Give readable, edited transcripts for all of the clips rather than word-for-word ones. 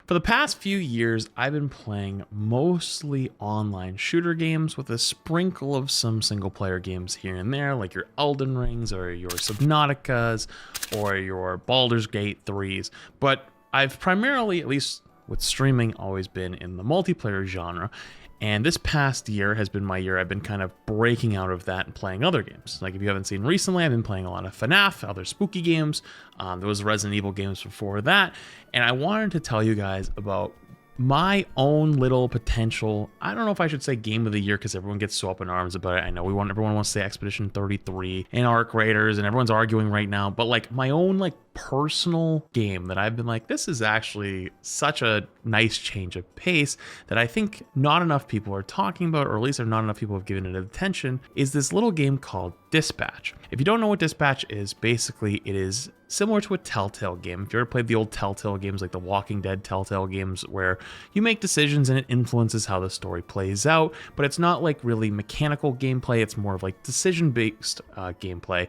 For the past few years, I've been playing mostly online shooter games with a sprinkle of some single player games here and there, like your Elden Rings or your Subnauticas or your Baldur's Gate 3s. But I've primarily, at least with streaming, always been in the multiplayer genre. And this past year has been my year I've been kind of breaking out of that and playing other games. Like if you haven't seen recently, I've been playing a lot of FNAF, other spooky games. There was Resident Evil games before that. And I wanted to tell you guys about my own little potential, I don't know if I should say game of the year because everyone gets so up in arms about it. I know everyone wants to say Expedition 33 and Arc Raiders and everyone's arguing right now, but like my own like personal game that I've been like, this is actually such a nice change of pace that I think not enough people are talking about, or at least not enough people have given it attention, is this little game called Dispatch. If you don't know what Dispatch is, basically it is similar to a Telltale game. If you ever played the old Telltale games, like the Walking Dead Telltale games, where you make decisions and it influences how the story plays out, but it's not like really mechanical gameplay. It's more of like decision-based gameplay.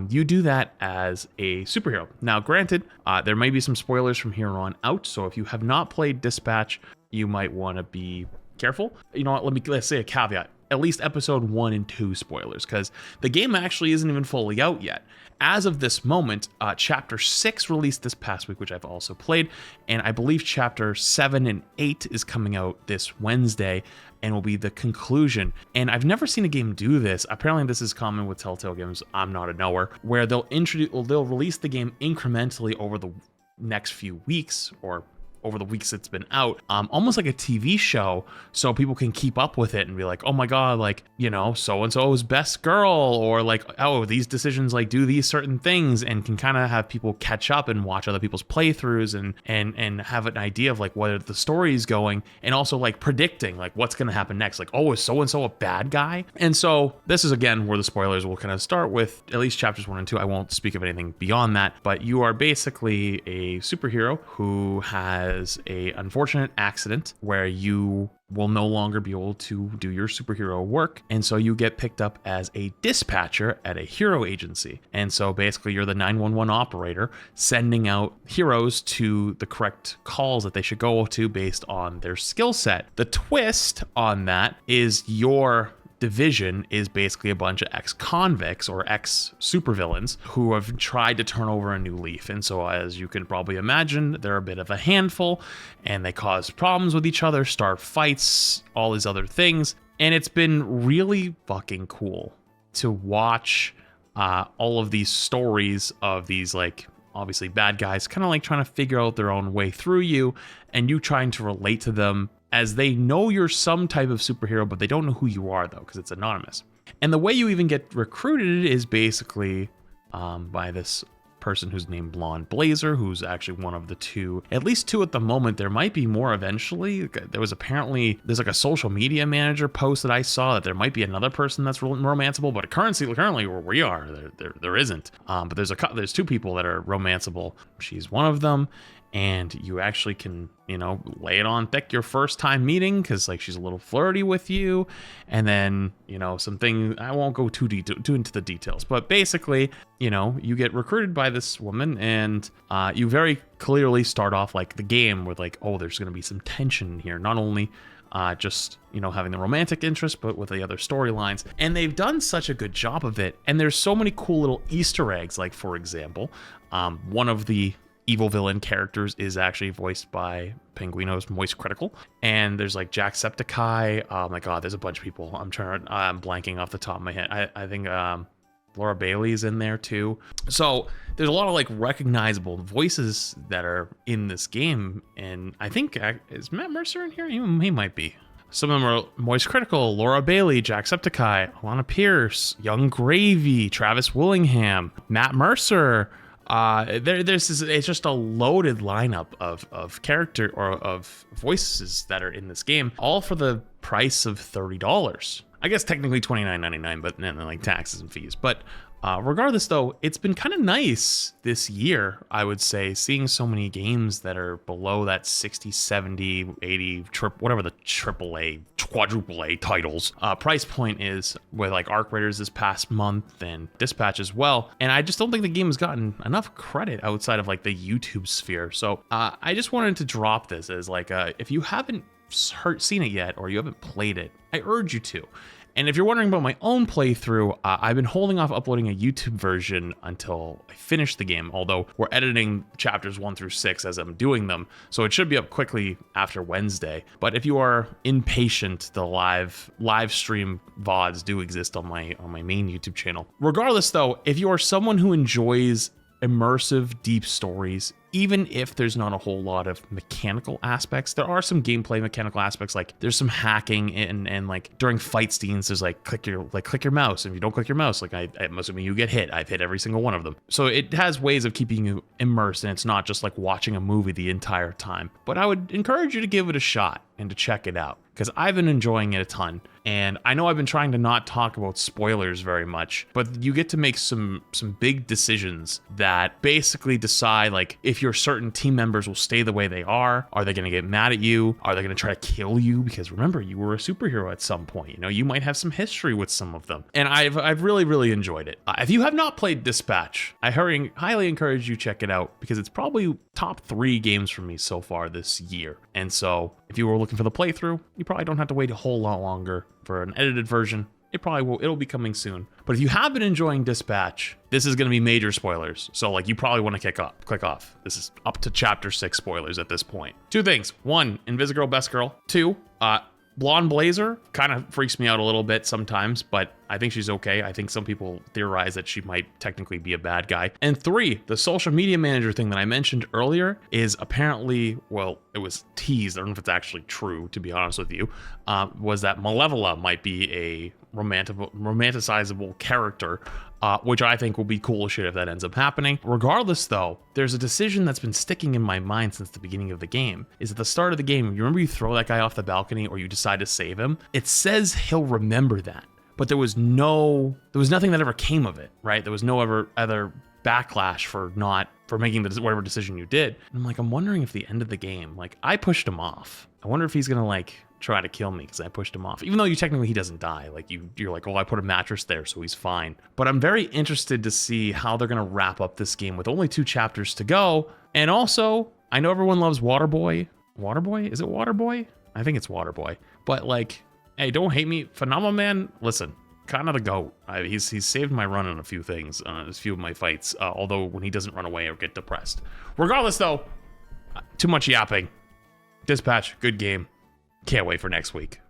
You do that as a superhero. Now, granted, there may be some spoilers from here on out, so if you have not played Dispatch, you might want to be careful. You know what? Let's say a caveat. At least episode 1 and 2 spoilers, because the game actually isn't even fully out yet. As of this moment, chapter 6 released this past week, which I've also played, and I believe chapter 7 and 8 is coming out this Wednesday and will be the conclusion. And I've never seen a game do this. Apparently this is common with Telltale games, I'm not a knower, where they'll release the game incrementally over the next few weeks, or over the weeks it's been out, almost like a TV show, so people can keep up with it and be like, oh my god, like, you know, so-and-so's best girl, or like, oh, these decisions like do these certain things, and can kind of have people catch up and watch other people's playthroughs and have an idea of like where the story is going, and also like predicting like what's going to happen next, like, oh, is so-and-so a bad guy? And so this is again where the spoilers will kind of start with at least chapters 1 and 2. I won't speak of anything beyond that, but you are basically a superhero who has a unfortunate accident where you will no longer be able to do your superhero work, and so you get picked up as a dispatcher at a hero agency. And so basically you're the 911 operator sending out heroes to the correct calls that they should go to based on their skill set. The twist on that is your division is basically a bunch of ex-convicts or ex-supervillains who have tried to turn over a new leaf. And so, as you can probably imagine, they're a bit of a handful, and they cause problems with each other, start fights, all these other things. And it's been really fucking cool to watch all of these stories of these, like, obviously bad guys kind of like trying to figure out their own way through you, and you trying to relate to them as they know you're some type of superhero, but they don't know who you are though, because it's anonymous. And the way you even get recruited is basically by this person who's named Blonde Blazer, who's actually one of the two, at least two at the moment. There might be more eventually. There's like a social media manager post that I saw that there might be another person that's romanceable, but currently where we are, there isn't. But there's two people that are romanceable. She's one of them. And you actually can, you know, lay it on thick your first time meeting, because like she's a little flirty with you, and then, you know, something, I won't go too into the details, but basically, you know, you get recruited by this woman, and you very clearly start off like the game with like, oh, there's going to be some tension here, not only just, you know, having the romantic interest, but with the other storylines. And they've done such a good job of it, and there's so many cool little Easter eggs. Like, for example, one of the evil villain characters is actually voiced by Pinguino's Moist Critical, and there's like Jacksepticeye. Oh my god, there's a bunch of people. I'm blanking off the top of my head. I think Laura Bailey's in there too. So there's a lot of like recognizable voices that are in this game, and I think is Matt Mercer in here? He might be. Some of them are Moist Critical, Laura Bailey, Jacksepticeye, Alana Pierce, Young Gravy, Travis Willingham, Matt Mercer. It's just a loaded lineup of character or of voices that are in this game, all for the price of $30. I guess technically $29.99, but then like taxes and fees. But regardless, though, it's been kind of nice this year, I would say, seeing so many games that are below that 60, 70, 80, whatever the AAA quadruple A titles. Price point is with like Arc Raiders this past month and Dispatch as well. And I just don't think the game has gotten enough credit outside of like the YouTube sphere. So I just wanted to drop this as like, if you haven't seen it yet or you haven't played it, I urge you to. And if you're wondering about my own playthrough, I've been holding off uploading a YouTube version until I finish the game, although we're editing chapters 1 through 6 as I'm doing them, so it should be up quickly after Wednesday. But if you are impatient, the live stream VODs do exist on my main YouTube channel. Regardless though, if you are someone who enjoys immersive, deep stories, even if there's not a whole lot of mechanical aspects, there are some gameplay mechanical aspects, like there's some hacking and like during fight scenes, there's like click your mouse. And if you don't click your mouse, like I'm assuming you get hit. I've hit every single one of them. So it has ways of keeping you immersed, and it's not just like watching a movie the entire time. But I would encourage you to give it a shot and to check it out, because I've been enjoying it a ton. And I know I've been trying to not talk about spoilers very much, but you get to make some big decisions that basically decide like if your certain team members will stay the way they are they going to get mad at you? Are they going to try to kill you? Because remember, you were a superhero at some point. You know, you might have some history with some of them. And I've really enjoyed it. If you have not played Dispatch, I highly encourage you check it out, because it's probably top 3 games for me so far this year. And so if you were looking for the playthrough, you probably don't have to wait a whole lot longer for an edited version. It'll be coming soon. But if you have been enjoying Dispatch, this is going to be major spoilers. So like you probably want to click off. This is up to chapter 6 spoilers at this point. 2 things. 1, Invisigirl Best Girl. 2, Blonde Blazer kind of freaks me out a little bit sometimes, but I think she's okay. I think some people theorize that she might technically be a bad guy. And 3, the social media manager thing that I mentioned earlier is apparently, well, it was teased. I don't know if it's actually true, to be honest with you, was that Malevola might be a romanticizable character, which I think will be cool as shit if that ends up happening. Regardless though, there's a decision that's been sticking in my mind since the beginning of the game. Is at the start of the game, you remember you throw that guy off the balcony or you decide to save him? It says he'll remember that, but there was nothing that ever came of it, right? There was no other backlash for making whatever decision you did. And I'm wondering if the end of the game, like I pushed him off. I wonder if he's gonna like try to kill me because I pushed him off, even though he doesn't die. Like you're like, oh, I put a mattress there, so he's fine. But I'm very interested to see how they're gonna wrap up this game with only 2 chapters to go. And also, I know everyone loves Waterboy. Waterboy? Is it Waterboy? I think it's Waterboy. But like, hey, don't hate me. Phenomenal Man, listen, kind of the GOAT. He's saved my run on a few things, a few of my fights, although when he doesn't run away or get depressed. Regardless though, too much yapping. Dispatch, good game. Can't wait for next week.